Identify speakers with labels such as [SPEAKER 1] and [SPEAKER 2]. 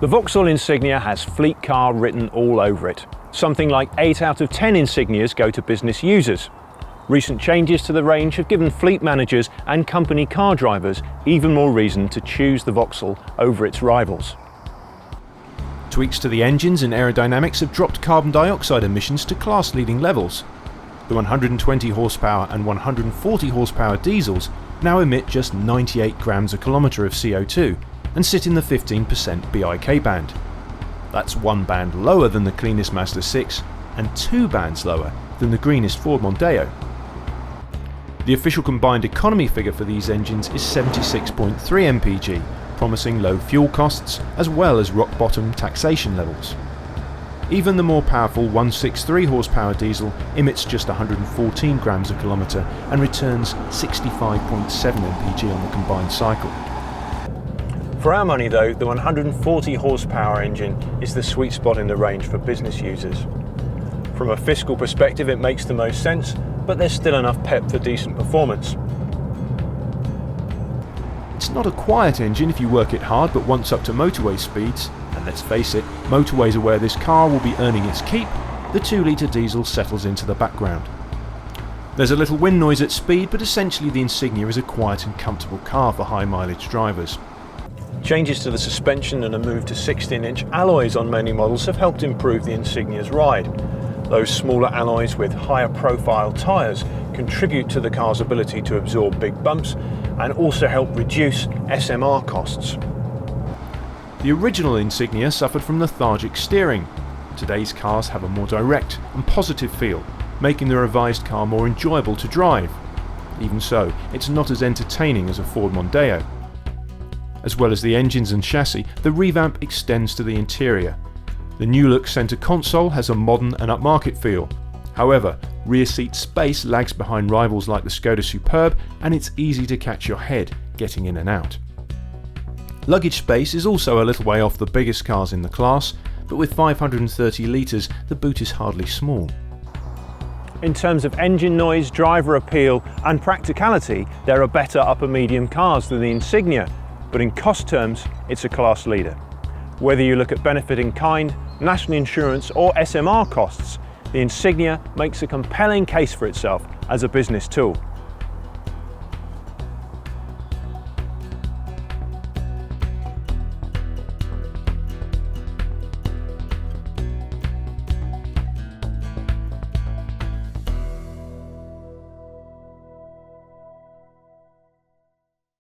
[SPEAKER 1] The Vauxhall Insignia has fleet car written all over it. Something like 8 out of 10 Insignias go to business users. Recent changes to the range have given fleet managers and company car drivers even more reason to choose the Vauxhall over its rivals. Tweaks to the engines and aerodynamics have dropped carbon dioxide emissions to class-leading levels. The 120 horsepower and 140 horsepower diesels now emit just 98 grams a kilometre of CO2 and sit in the 15% BIK band. That's 1 band lower than the cleanest Mazda 6 and 2 bands lower than the greenest Ford Mondeo. The official combined economy figure for these engines is 76.3 mpg, promising low fuel costs as well as rock-bottom taxation levels. Even the more powerful 163 horsepower diesel emits just 114 grams a kilometre and returns 65.7 mpg on the combined cycle. For our money though, the 140 horsepower engine is the sweet spot in the range for business users. From a fiscal perspective it makes the most sense, but there's still enough pep for decent performance. It's not a quiet engine if you work it hard, but once up to motorway speeds, and let's face it, motorways are where this car will be earning its keep, the 2-litre diesel settles into the background. There's a little wind noise at speed, but essentially the Insignia is a quiet and comfortable car for high mileage drivers. Changes to the suspension and a move to 16-inch alloys on many models have helped improve the Insignia's ride. Those smaller alloys with higher profile tyres contribute to the car's ability to absorb big bumps and also help reduce SMR costs. The original Insignia suffered from lethargic steering. Today's cars have a more direct and positive feel, making the revised car more enjoyable to drive. Even so, it's not as entertaining as a Ford Mondeo. As well as the engines and chassis, the revamp extends to the interior. The new-look centre console has a modern and upmarket feel. However, rear seat space lags behind rivals like the Skoda Superb, and it's easy to catch your head getting in and out. Luggage space is also a little way off the biggest cars in the class, but with 530 litres, the boot is hardly small. In terms of engine noise, driver appeal and practicality, there are better upper medium cars than the Insignia, but in cost terms, it's a class leader. Whether you look at benefit in kind, national insurance or SMR costs, the Insignia makes a compelling case for itself as a business tool.